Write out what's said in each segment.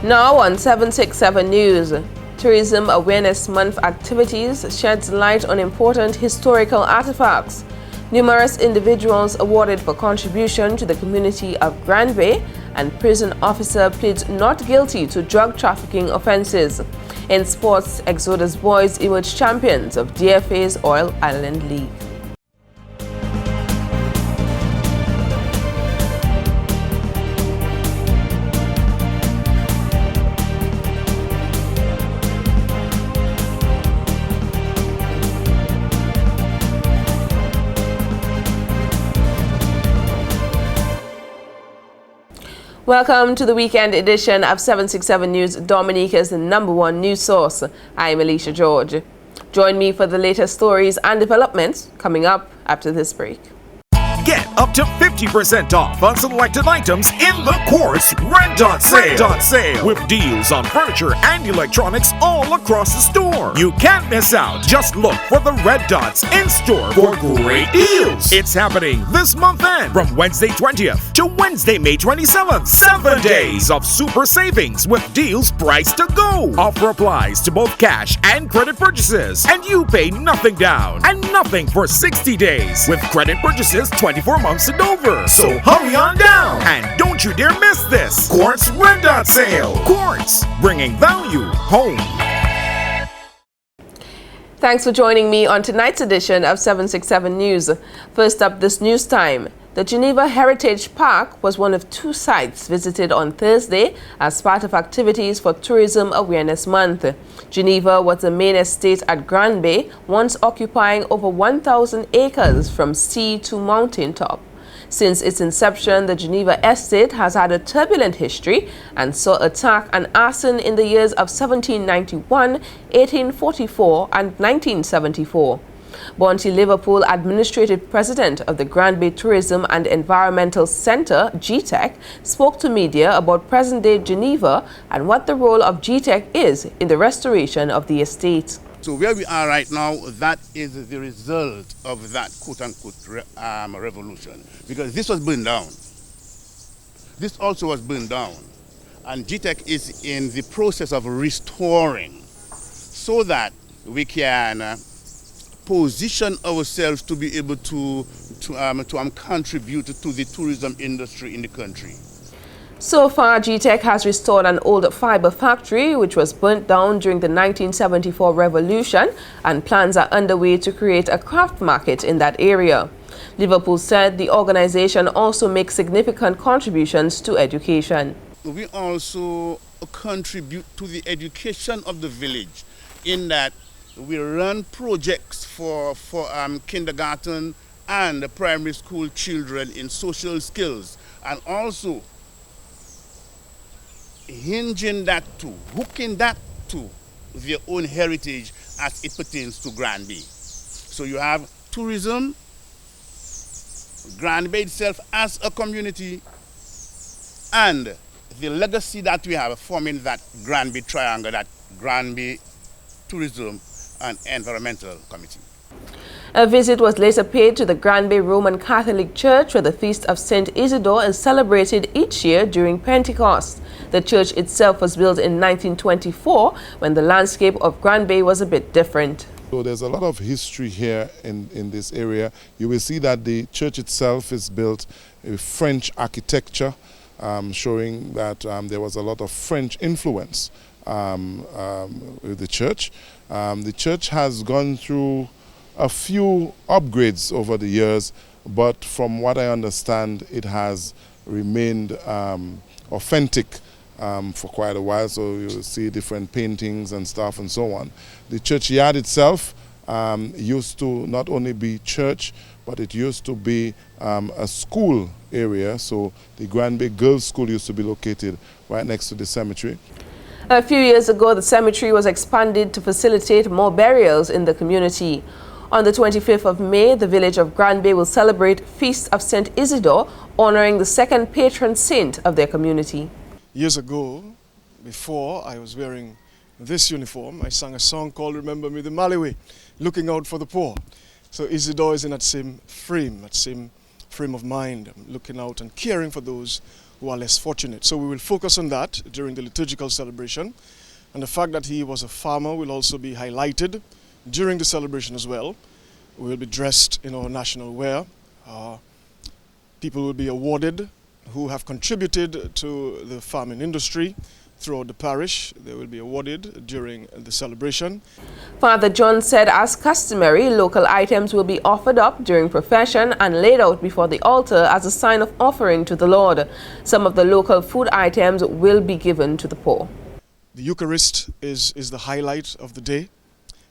Now on 767 News, Tourism Awareness Month activities sheds light on important historical artifacts. Numerous individuals awarded for contribution to the community of Grand Bay, and prison officer pleads not guilty to drug trafficking offences. In sports, Exodus boys emerge champions of DFA's Oil Island League. Welcome to the weekend edition of 767 News, Dominica's #1 news source. I'm Alicia George. Join me for the latest stories and developments coming up after this break. Get up to 50% off on selected items in the Quartz Red Dot Sale. With deals on furniture and electronics all across the store. You can't miss out. Just look for the Red Dots in store for great deals. It's happening this month end from Wednesday 20th to Wednesday, May 27th. 7 days of super savings with deals priced to go. Offer applies to both cash and credit purchases. And you pay nothing down and nothing for 60 days. With credit purchases 24 months and over. So hurry on down. And don't you dare miss this Quartz Red Dot Sale. Quartz, bringing value home. Thanks for joining me on tonight's edition of 767 News. First up this news time. The Geneva Heritage Park was one of 2 sites visited on Thursday as part of activities for Tourism Awareness Month. Geneva was the main estate at Grand Bay, once occupying over 1,000 acres from sea to mountaintop. Since its inception, the Geneva estate has had a turbulent history and saw attack and arson in the years of 1791, 1844 and 1974. Bonty Liverpool, administrative president of the Grand Bay Tourism and Environmental Center, GTEC, spoke to media about present-day Geneva and what the role of GTEC is in the restoration of the estate. So where we are right now, that is the result of that quote-unquote revolution. Because this was burned down. This also was burned down. And GTEC is in the process of restoring so that we can position ourselves to be able to contribute to the tourism industry in the country. So far, GTEC has restored an old fiber factory which was burnt down during the 1974 revolution, and plans are underway to create a craft market in that area. Liverpool said the organization also makes significant contributions to education. We also contribute to the education of the village in that we run projects for kindergarten and primary school children in social skills, and also hinging that to, hooking that to their own heritage as it pertains to Grand Bay. So you have tourism, Grand Bay itself as a community, and the legacy that we have forming that Grand Bay triangle, that Grand Bay Tourism and Environmental Committee. A visit was later paid to the Grand Bay Roman Catholic Church, where the Feast of St. Isidore is celebrated each year during Pentecost. The church itself was built in 1924 when the landscape of Grand Bay was a bit different. So there's a lot of history here in this area. You will see that the church itself is built with French architecture, showing that there was a lot of French influence with the church. The church has gone through a few upgrades over the years, but from what I understand, it has remained authentic for quite a while. So you'll see different paintings and stuff and so on. The churchyard itself used to not only be church, but it used to be a school area. So the Grand Bay Girls' School used to be located right next to the cemetery. A few years ago, the cemetery was expanded to facilitate more burials in the community. On the 25th of May, the village of Grand Bay will celebrate Feast of St. Isidore, honoring the second patron saint of their community. Years ago, before I was wearing this uniform, I sang a song called Remember Me the Malawi, looking out for the poor. So Isidore is in that same frame of mind, looking out and caring for those who are less fortunate. So we will focus on that during the liturgical celebration. And the fact that he was a farmer will also be highlighted during the celebration as well. We will be dressed in our national wear. People will be awarded who have contributed to the farming industry throughout the parish. They will be awarded during the celebration. Father John said, as customary, local items will be offered up during profession and laid out before the altar as a sign of offering to the Lord. Some of the local food items will be given to the poor. The Eucharist is the highlight of the day.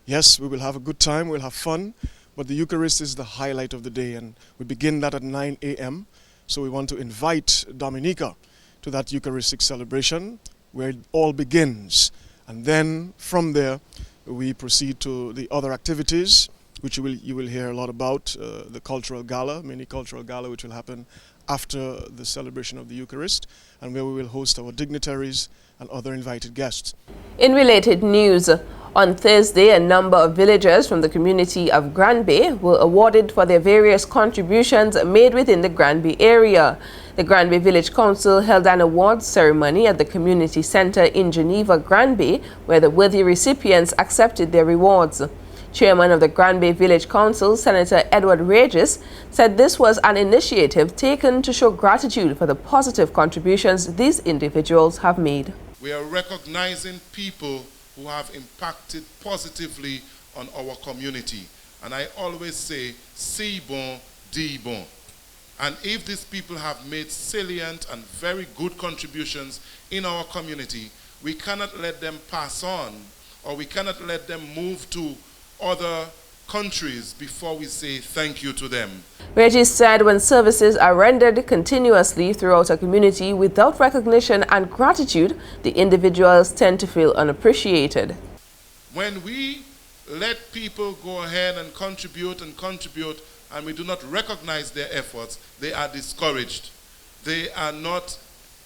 Yes, we will have a good time, we'll have fun, but the Eucharist is the highlight of the day, and we begin that at 9 a.m. So we want to invite Dominica to that Eucharistic celebration where it all begins. And then from there, we proceed to the other activities, which you will hear a lot about, the cultural gala, mini cultural gala, which will happen after the celebration of the Eucharist, and where we will host our dignitaries and other invited guests. In related news, on Thursday, a number of villagers from the community of Granby were awarded for their various contributions made within the Granby area. The Granby Village Council held an awards ceremony at the community center in Geneva, Granby, where the worthy recipients accepted their rewards. Chairman of the Granby Village Council, Senator Edward Regis, said this was an initiative taken to show gratitude for the positive contributions these individuals have made. We are recognizing people who have impacted positively on our community. And I always say, si bon, di bon. And if these people have made salient and very good contributions in our community, we cannot let them pass on, or we cannot let them move to other countries before we say thank you to them. Regis said when services are rendered continuously throughout a community without recognition and gratitude, the individuals tend to feel unappreciated. When we let people go ahead and contribute, and we do not recognize their efforts, they are discouraged. They are not,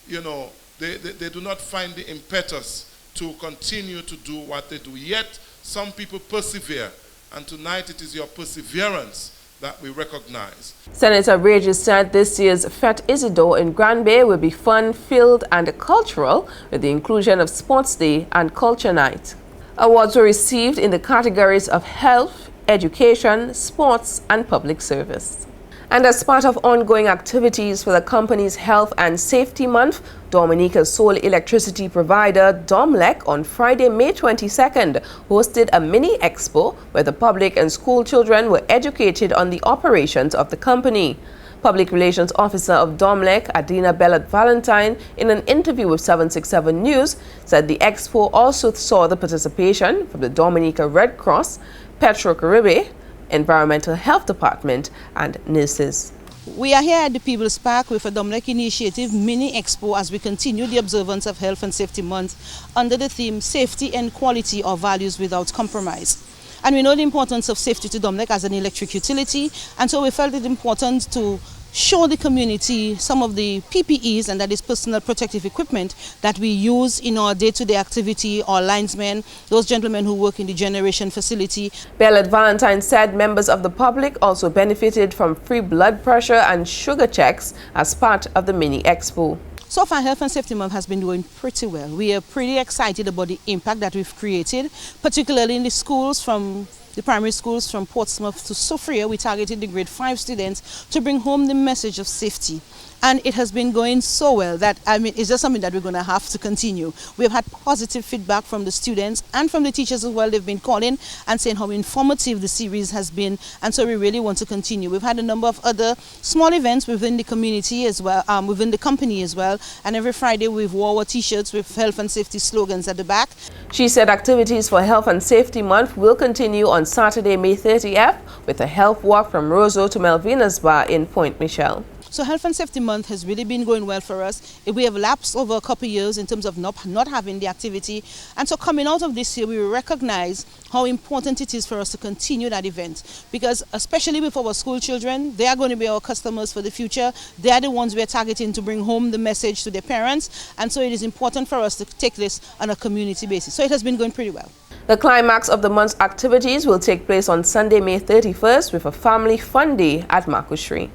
they do not find the impetus to continue to do what they do. Yet, some people persevere. And tonight it is your perseverance that we recognize. Senator Regis said this year's Fête Isidore in Granby will be fun, filled and cultural with the inclusion of Sports Day and Culture Night. Awards were received in the categories of health, education, sports and public service. And as part of ongoing activities for the company's Health and Safety Month, Dominica's sole electricity provider, Domlec, on Friday, May 22nd, hosted a mini expo where the public and school children were educated on the operations of the company. Public Relations Officer of Domlec, Adina Bellat-Valentine, in an interview with 767 News, said the expo also saw the participation from the Dominica Red Cross, Petro-Caribe, Environmental Health Department and nurses. We are here at the People's Park with a Domlec Initiative Mini Expo as we continue the observance of Health and Safety Month under the theme Safety and Quality or Values Without Compromise. And we know the importance of safety to Domlec as an electric utility, and so we felt it important to show the community some of the PPEs, and that is personal protective equipment, that we use in our day-to-day activity, our linesmen, those gentlemen who work in the generation facility. Bellat-Valentine said members of the public also benefited from free blood pressure and sugar checks as part of the mini expo. So far, Health and Safety Month has been doing pretty well. We are pretty excited about the impact that we've created, particularly in the schools, from the primary schools from Portsmouth to Sophia. We targeted the grade 5 students to bring home the message of safety. And it has been going so well that, it's just something that we're going to have to continue. We've had positive feedback from the students and from the teachers as well. They've been calling and saying how informative the series has been, and so we really want to continue. We've had a number of other small events within the community as well, within the company as well, and every Friday we've wore our t-shirts with health and safety slogans at the back. She said activities for Health and Safety Month will continue on Saturday, May 30th, with a health walk from Roseau to Melvina's Bar in Point Michelle. So Health and Safety Month has really been going well for us. We have lapsed over a couple of years in terms of not having the activity. And so coming out of this year, we recognize how important it is for us to continue that event. Because especially with our school children, they are going to be our customers for the future. They are the ones we are targeting to bring home the message to their parents. And so it is important for us to take this on a community basis. So it has been going pretty well. The climax of the month's activities will take place on Sunday, May 31st with a family fun day at Makushri.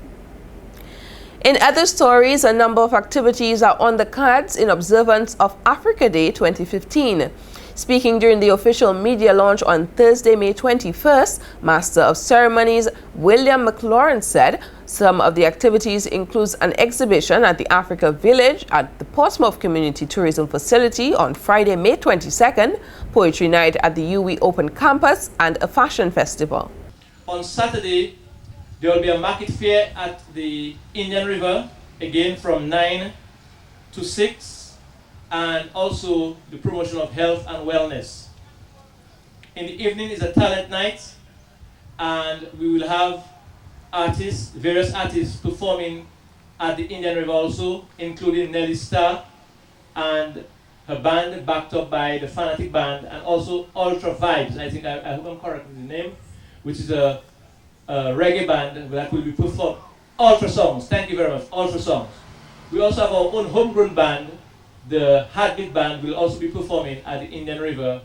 In other stories, a number of activities are on the cards in observance of Africa Day 2015. Speaking during the official media launch on Thursday, May 21st, Master of Ceremonies William McLaurin said some of the activities includes an exhibition at the Africa Village at the Portsmouth Community Tourism Facility on Friday, May 22nd, poetry night at the UWI Open Campus, and a fashion festival. On Saturday, there will be a market fair at the Indian River, again from 9 to 6. And also the promotion of health and wellness. In the evening is a talent night, and we will have artists, various artists performing at the Indian River also, including Nelly Starr and her band backed up by the Fanatic Band, and also Ultra Vibes, I think I hope I'm correct with the name, which is a reggae band that will be performed. Ultra Songs, thank you very much, Ultra Songs. We also have our own homegrown band. The Heartbeat Band will also be performing at the Indian River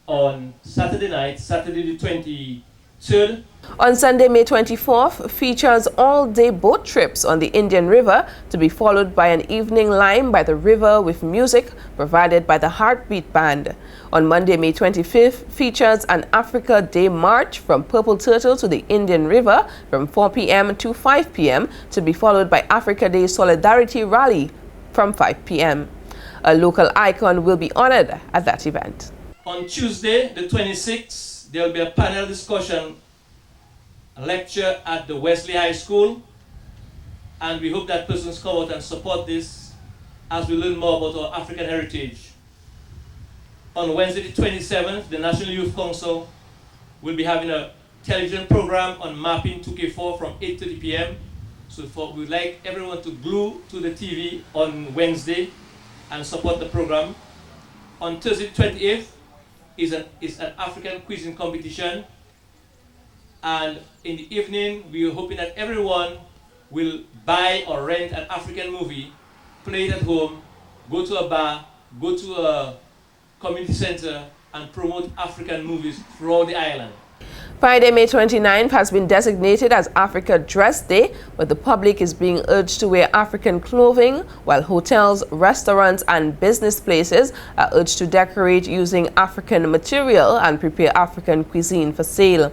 on Saturday night, Saturday the 23rd. On Sunday, May 24th, features all-day boat trips on the Indian River to be followed by an evening lime by the river with music provided by the Heartbeat Band. On Monday, May 25th, features an Africa Day March from Purple Turtle to the Indian River from 4 p.m. to 5 p.m. to be followed by Africa Day Solidarity Rally from 5 p.m. A local icon will be honored at that event. On Tuesday, the 26th, there will be a panel discussion, a lecture at the Wesley High School, and we hope that persons come out and support this as we learn more about our African heritage. On Wednesday, the 27th, the National Youth Council will be having a television program on Mapping 2K4 from 8:30 p.m. So we'd like everyone to glue to the TV on Wednesday and support the program. On Thursday, 28th, is an African cuisine competition. And in the evening, we are hoping that everyone will buy or rent an African movie, play it at home, go to a bar, go to a community center, and promote African movies throughout the island. Friday, May 29th has been designated as Africa Dress Day, where the public is being urged to wear African clothing, while hotels, restaurants, and business places are urged to decorate using African material and prepare African cuisine for sale.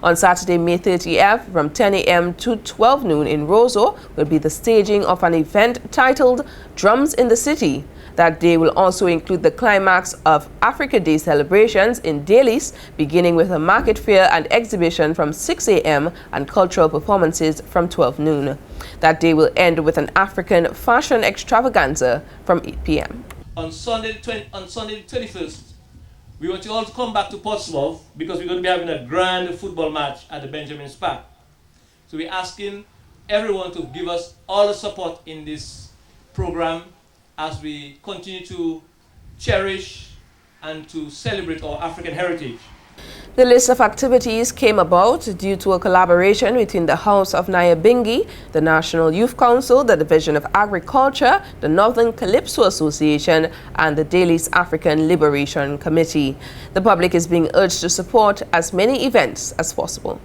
On Saturday, May 30th, from 10 a.m. to 12 noon in Roseau, will be the staging of an event titled Drums in the City. That day will also include the climax of Africa Day celebrations in Dailies, beginning with a market fair and exhibition from 6 a.m. and cultural performances from 12 noon. That day will end with an African fashion extravaganza from 8 p.m. On Sunday the 21st, we want you all to come back to Portsmouth because we're going to be having a grand football match at the Benjamin Park. So we're asking everyone to give us all the support in this program as we continue to cherish and to celebrate our African heritage. The list of activities came about due to a collaboration between the House of Nyabinghi, the National Youth Council, the Division of Agriculture, the Northern Calypso Association, and the Dailies African Liberation Committee. The public is being urged to support as many events as possible.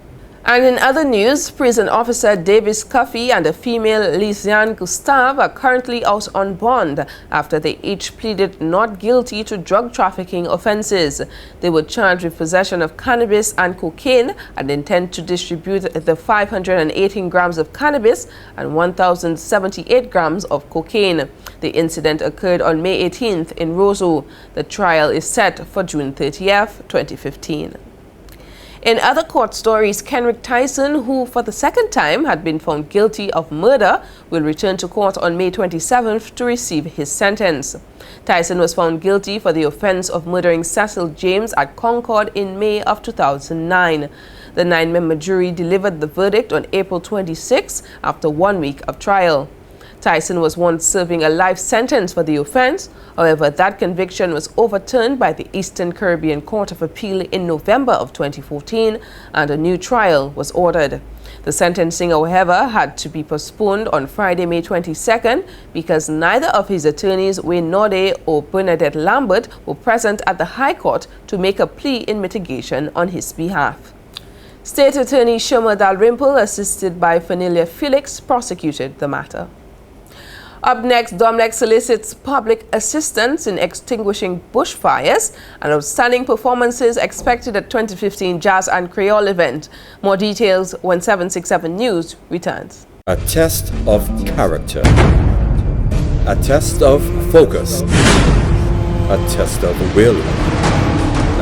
And in other news, prison officer Davis Cuffey and a female Lisiane Gustave are currently out on bond after they each pleaded not guilty to drug trafficking offenses. They were charged with possession of cannabis and cocaine and intend to distribute the 518 grams of cannabis and 1,078 grams of cocaine. The incident occurred on May 18th in Roseau. The trial is set for June 30th, 2015. In other court stories, Kenrick Tyson, who for the second time had been found guilty of murder, will return to court on May 27th to receive his sentence. Tyson was found guilty for the offense of murdering Cecil James at Concord in May of 2009. The 9-member jury delivered the verdict on April 26 after 1 week of trial. Tyson was once serving a life sentence for the offense. However, that conviction was overturned by the Eastern Caribbean Court of Appeal in November of 2014, and a new trial was ordered. The sentencing, however, had to be postponed on Friday, May 22nd, because neither of his attorneys, Wayne Norde or Bernadette Lambert, were present at the High Court to make a plea in mitigation on his behalf. State Attorney Shoma Dalrymple, assisted by Fanilia Felix, prosecuted the matter. Up next, Domlec solicits public assistance in extinguishing bushfires and outstanding performances expected at 2015 Jazz and Creole event. More details when 767 News returns. A test of character, a test of focus, a test of will,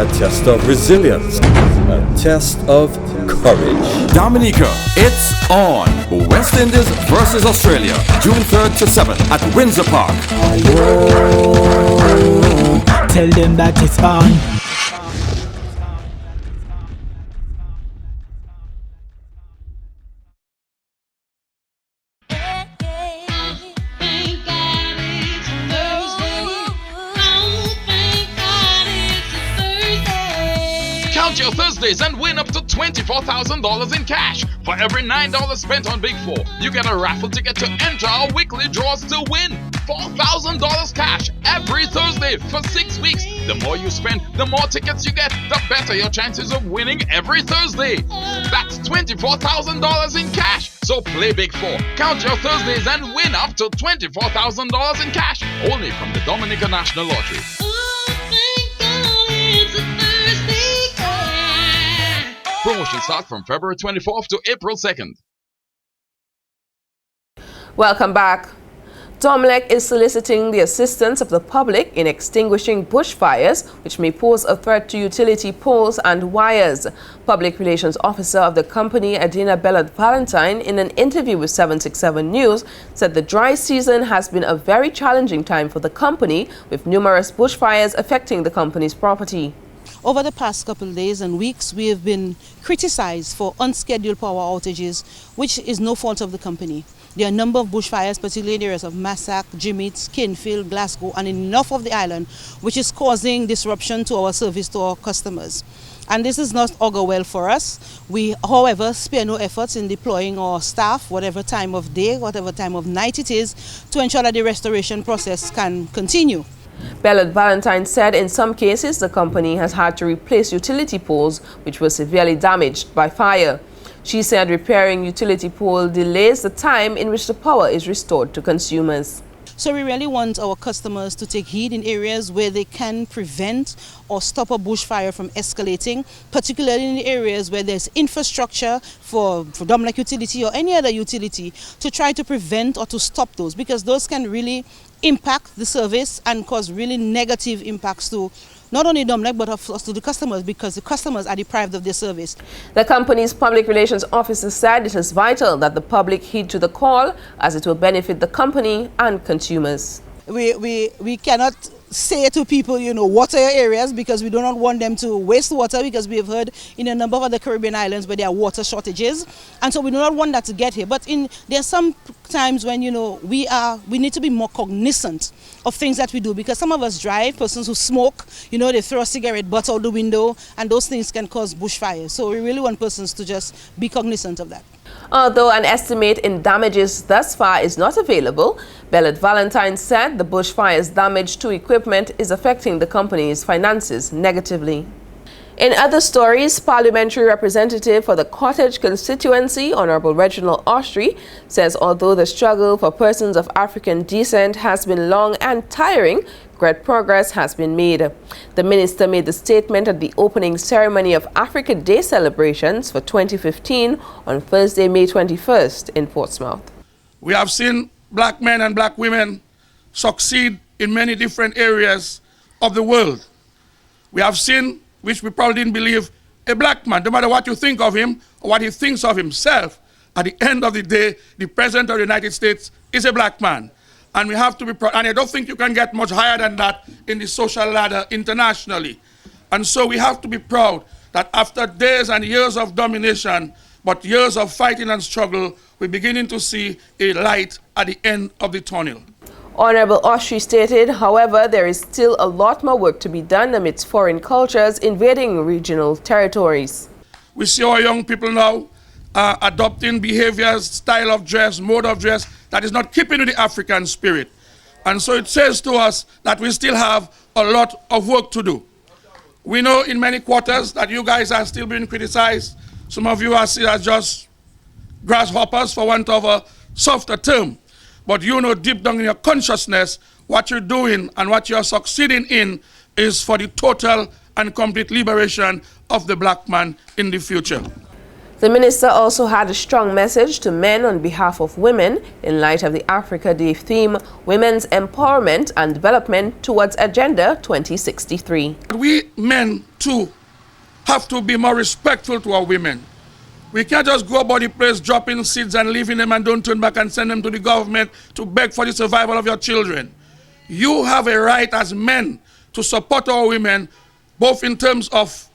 a test of resilience, a test of courage. Dominica, it's on. West Indies versus Australia, June 3rd to 7th at Windsor Park. Tell them that it's on. Count your Thursdays and win up to $24,000 in cash. For every $9 spent on Big 4, you get a raffle ticket to enter our weekly draws to win $4,000 cash every Thursday for 6 weeks. The more you spend, the more tickets you get, the better your chances of winning every Thursday. That's $24,000 in cash. So play Big 4, count your Thursdays and win up to $24,000 in cash. Only from the Dominica National Lottery. Promotion starts from February 24th to April 2nd. Welcome back. Domlec is soliciting the assistance of the public in extinguishing bushfires, which may pose a threat to utility poles and wires. Public Relations Officer of the company, Adina Bellot-Valentine, in an interview with 767 News, said the dry season has been a very challenging time for the company, with numerous bushfires affecting the company's property. Over the past couple of days and weeks, we have been criticized for unscheduled power outages, which is no fault of the company. There are a number of bushfires, particularly in areas of Massac, Jimmits, Kinfield, Glasgow, and enough of the island, which is causing disruption to our service to our customers. And this is not augur well for us. We, however, spare no efforts in deploying our staff, whatever time of day, whatever time of night it is, to ensure that the restoration process can continue. Bellot-Valentine said in some cases the company has had to replace utility poles which were severely damaged by fire. She said repairing utility pole delays the time in which the power is restored to consumers. So we really want our customers to take heed in areas where they can prevent or stop a bushfire from escalating, particularly in the areas where there's infrastructure for Domlec utility or any other utility, to try to prevent or to stop those, because those can really impact the service and cause really negative impacts to not only Domlec but of course to the customers, because the customers are deprived of their service. The company's public relations officer said it is vital that the public heed to the call, as it will benefit the company and consumers. We cannot say to people, you know, water your areas, because we do not want them to waste water, because we have heard in a number of other Caribbean islands where there are water shortages, and so we do not want that to get here. But there are some times when, you know, we need to be more cognizant of things that we do, because some of us drive, persons who smoke, you know, they throw a cigarette butt out the window, and those things can cause bushfires. So we really want persons to just be cognizant of that. Although an estimate in damages thus far is not available, Bellot-Valentine said the bushfire's damage to equipment is affecting the company's finances negatively. In other stories, Parliamentary Representative for the Cottage constituency, Honorable Reginald Austrie, says although the struggle for persons of African descent has been long and tiring, great progress has been made. The minister made the statement at the opening ceremony of Africa Day celebrations for 2015 on Thursday, May 21st in Portsmouth. We have seen black men and black women succeed in many different areas of the world. We have seen, which we probably didn't believe, a black man, no matter what you think of him or what he thinks of himself, at the end of the day, the President of the United States is a black man. And we have to be proud, and I don't think you can get much higher than that in the social ladder internationally. And so we have to be proud that after days and years of domination, but years of fighting and struggle, we're beginning to see a light at the end of the tunnel. Honorable Austrie stated, however, there is still a lot more work to be done amidst foreign cultures invading regional territories. We see our young people now adopting behaviors, style of dress, mode of dress that is not keeping with the African spirit. And so it says to us that we still have a lot of work to do. We know in many quarters that you guys are still being criticized. Some of you are seen as just grasshoppers, for want of a softer term. But you know deep down in your consciousness, what you're doing and what you're succeeding in is for the total and complete liberation of the black man in the future. The minister also had a strong message to men on behalf of women in light of the Africa Day theme, Women's Empowerment and Development Towards Agenda 2063. We men too have to be more respectful to our women. We can't just go about the place dropping seeds and leaving them and don't turn back and send them to the government to beg for the survival of your children. You have a right as men to support our women, both in terms of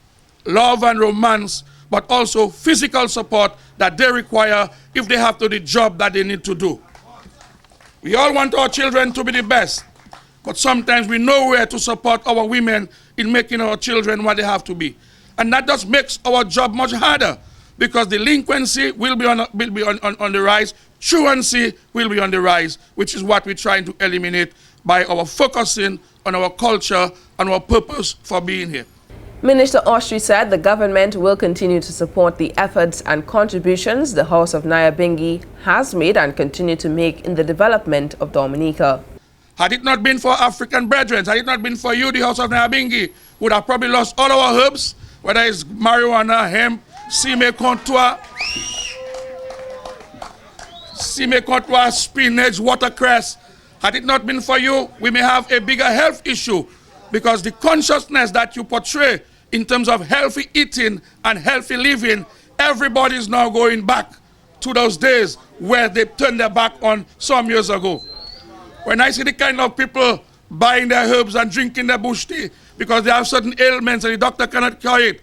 love and romance, but also physical support that they require if they have to do the job that they need to do. We all want our children to be the best, but sometimes we know where to support our women in making our children what they have to be. And that just makes our job much harder, because delinquency will be on the rise, truancy will be on the rise, which is what we're trying to eliminate by our focusing on our culture and our purpose for being here. Minister Austri said the government will continue to support the efforts and contributions the House of Nyabinghi has made and continue to make in the development of Dominica. Had it not been for African brethren, had it not been for you, the House of Nyabinghi would have probably lost all our herbs, whether it's marijuana, hemp, Sime Contour, spinach, watercress. Had it not been for you, we may have a bigger health issue, because the consciousness that you portray in terms of healthy eating and healthy living, everybody is now going back to those days where they turned their back on some years ago. When I see the kind of people buying their herbs and drinking their bush tea because they have certain ailments and the doctor cannot cure it,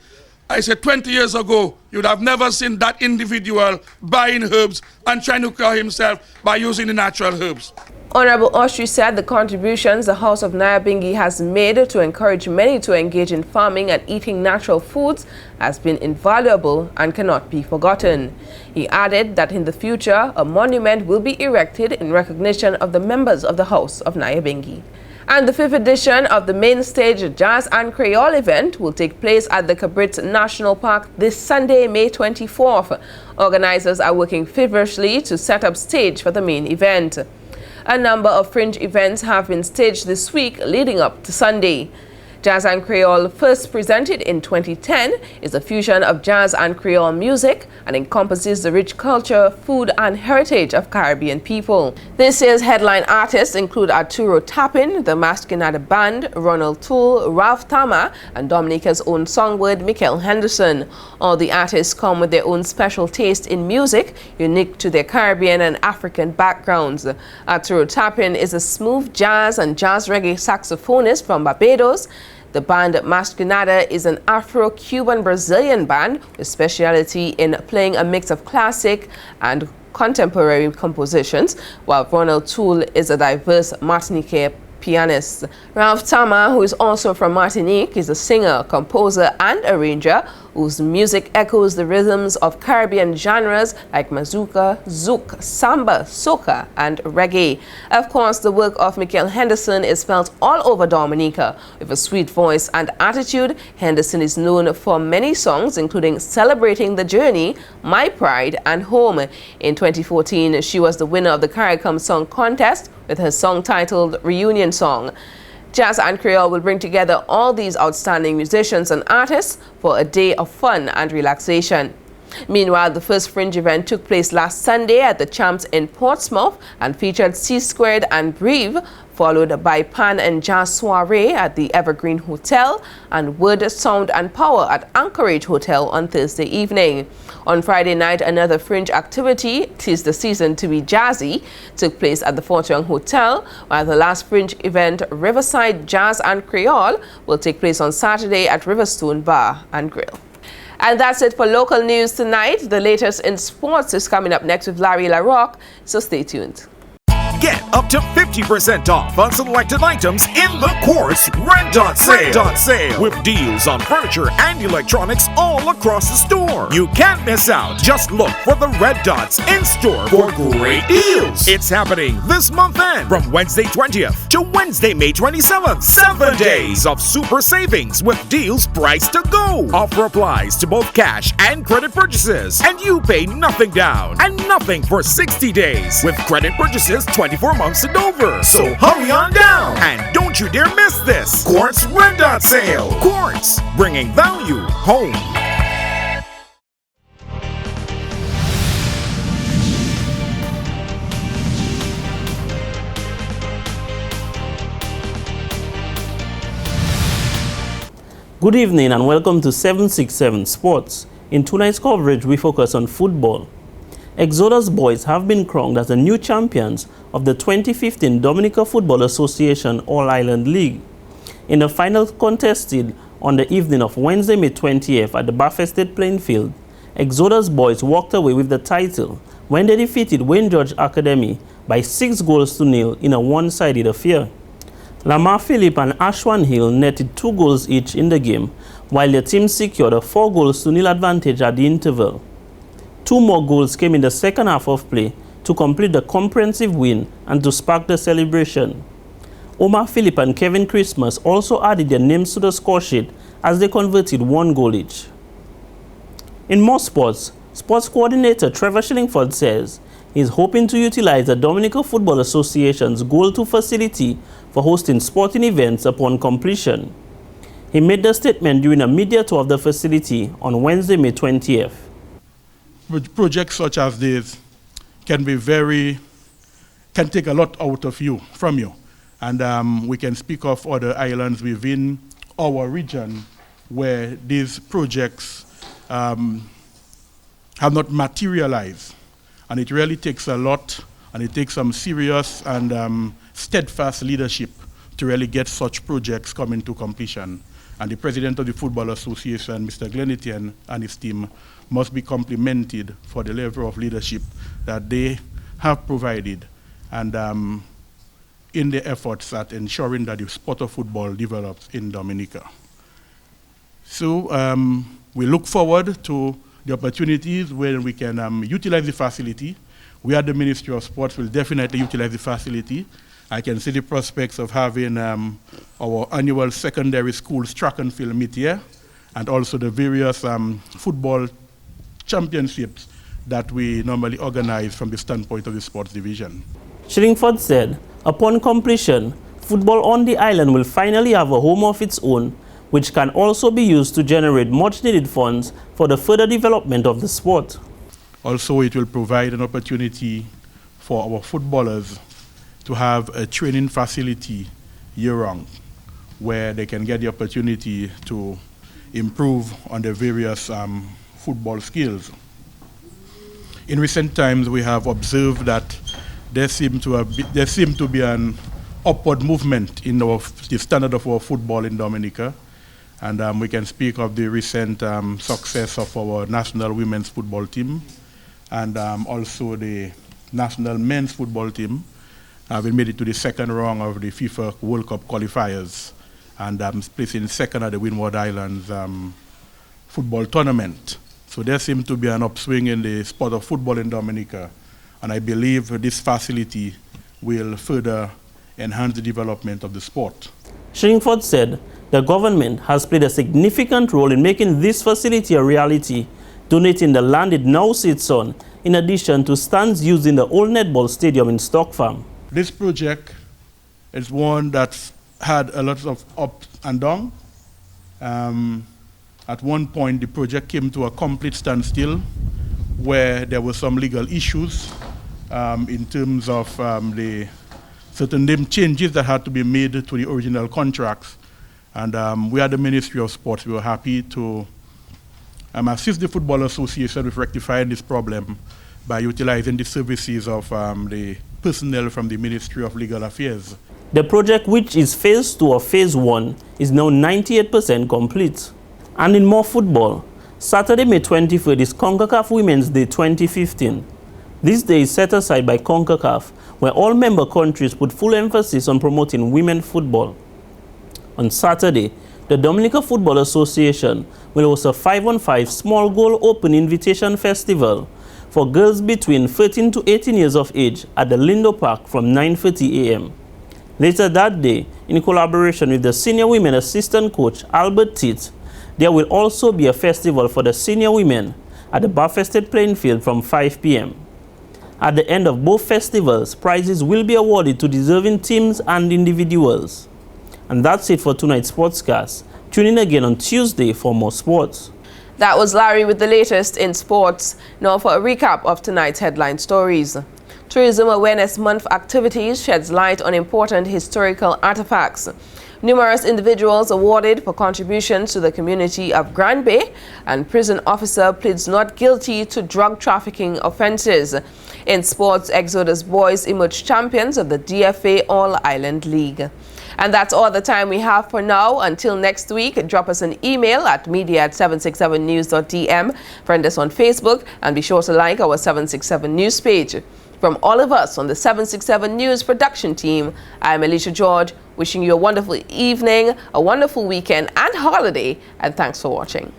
I said 20 years ago, you'd have never seen that individual buying herbs and trying to cure himself by using the natural herbs. Honorable Austri said the contributions the House of Nyabinghi has made to encourage many to engage in farming and eating natural foods has been invaluable and cannot be forgotten. He added that in the future, a monument will be erected in recognition of the members of the House of Nyabinghi. And the 5th edition of the main stage Jazz and Creole event will take place at the Cabrit National Park this Sunday, May 24th. Organizers are working feverishly to set up stage for the main event. A number of fringe events have been staged this week leading up to Sunday. Jazz and Creole, first presented in 2010, is a fusion of jazz and Creole music and encompasses the rich culture, food and heritage of Caribbean people. This year's headline artists include Arturo Tapin, the Masquinada Band, Ronald Toole, Ralph Tama and Dominica's own songbird Mikel Henderson. All the artists come with their own special taste in music, unique to their Caribbean and African backgrounds. Arturo Tapin is a smooth jazz and jazz reggae saxophonist from Barbados. The band Masquinada is an Afro-Cuban Brazilian band with speciality in playing a mix of classic and contemporary compositions, while Ronald Toole is a diverse Martinique pianist. Ralph Tama, who is also from Martinique, is a singer, composer and arranger whose music echoes the rhythms of Caribbean genres like mazurka, zouk, samba, soca and reggae. Of course, the work of Mikel Henderson is felt all over Dominica. With a sweet voice and attitude, Henderson is known for many songs including Celebrating the Journey, My Pride and Home. In 2014, she was the winner of the CARICOM Song Contest with her song titled Reunion Song. Jazz and Creole will bring together all these outstanding musicians and artists for a day of fun and relaxation. Meanwhile, the first fringe event took place last Sunday at the Champs in Portsmouth and featured C Squared and Breve, followed by Pan and Jazz Soiree at the Evergreen Hotel and Word, Sound and Power at Anchorage Hotel on Thursday evening. On Friday night, another fringe activity, "Tis the Season to be Jazzy," took place at the Fort Young Hotel, while the last fringe event, Riverside Jazz and Creole, will take place on Saturday at Riverstone Bar and Grill. And that's it for local news tonight. The latest in sports is coming up next with Larry LaRocque, so stay tuned. Get up to 50% off on selected items in the Quartz Red Dot Sale. With deals on furniture and electronics all across the store. You can't miss out. Just look for the Red Dots in store for great deals. It's happening this month end from Wednesday 20th to Wednesday, May 27th. 7 days of super savings with deals priced to go. Offer applies to both cash and credit purchases, and you pay nothing down and nothing for 60 days with credit purchases 24 months and over. So hurry on down and don't you dare miss this Quartz Red Dot Sale. Quartz, bringing value home. Good evening and welcome to 767 Sports. In tonight's coverage, we focus on football. Exodus boys have been crowned as the new champions of the 2015 Dominica Football Association All-Island League. In the final contested on the evening of Wednesday, May 20th at the Bathested playing field, Exodus boys walked away with the title when they defeated Wayne George Academy by 6-0 in a one-sided affair. Lamar Phillip and Ashwan Hill netted 2 goals each in the game, while their team secured a 4-0 advantage at the interval. 2 more goals came in the second half of play to complete the comprehensive win and to spark the celebration. Omar Phillip and Kevin Christmas also added their names to the score sheet as they converted 1 goal each. In more sports, sports coordinator Trevor Shillingford says he is hoping to utilize the Dominica Football Association's Goal 2 facility for hosting sporting events upon completion. He made the statement during a media tour of the facility on Wednesday, May 20th. Projects such as this can take a lot out of you, from you. And we can speak of other islands within our region where these projects have not materialized. And it really takes a lot, and it takes some serious and steadfast leadership to really get such projects coming to completion. And the president of the Football Association, Mr. Glenn Etienne, and his team must be complimented for the level of leadership that they have provided and in the efforts at ensuring that the sport of football develops in Dominica. So we look forward to the opportunities where we can utilize the facility. We at the Ministry of Sports will definitely utilize the facility. I can see the prospects of having our annual secondary schools track and field meet here, and also the various football championships that we normally organize from the standpoint of the sports division. Shillingford said, upon completion, football on the island will finally have a home of its own, which can also be used to generate much-needed funds for the further development of the sport. Also, it will provide an opportunity for our footballers to have a training facility year-round, where they can get the opportunity to improve on their various football skills. In recent times, we have observed that there seem to be an upward movement in the standard of our football in Dominica. And we can speak of the recent success of our national women's football team and also the national men's football team. We made it to the second round of the FIFA World Cup qualifiers and placing second at the Windward Islands football tournament. So there seems to be an upswing in the sport of football in Dominica, and I believe this facility will further enhance the development of the sport. Shillingford said the government has played a significant role in making this facility a reality, donating the land it now sits on, in addition to stands used in the old netball stadium in Stock Farm. This project is one that's had a lot of ups and downs. At one point, the project came to a complete standstill where there were some legal issues in terms of the certain name changes that had to be made to the original contracts. And we at the Ministry of Sports, we were happy to assist the Football Association with rectifying this problem by utilizing the services of the personnel from the Ministry of Legal Affairs. The project, which is phase 2 of phase 1, is now 98% complete. And in more football, Saturday, May 23rd is CONCACAF Women's Day 2015. This day is set aside by CONCACAF, where all member countries put full emphasis on promoting women football. On Saturday, the Dominica Football Association will host a 5-on-5 small goal open invitation festival for girls between 13 to 18 years of age at the Lindo Park from 9:30 a.m. Later that day, in collaboration with the senior women assistant coach Albert Titt, there will also be a festival for the senior women at the Bafested playing field from 5 p.m. At the end of both festivals, prizes will be awarded to deserving teams and individuals. And that's it for tonight's Sportscast. Tune in again on Tuesday for more sports. That was Larry with the latest in sports. Now for a recap of tonight's headline stories. Tourism Awareness Month activities sheds light on important historical artifacts. Numerous individuals awarded for contributions to the community of Grand Bay, and prison officer pleads not guilty to drug trafficking offences. In sports, Exodus boys emerged champions of the DFA All-Island League. And that's all the time we have for now. Until next week, drop us an email at media@767news.tm, friend us on Facebook, and be sure to like our 767 News page. From all of us on the 767 News production team, I'm Alicia George, wishing you a wonderful evening, a wonderful weekend and holiday, and thanks for watching.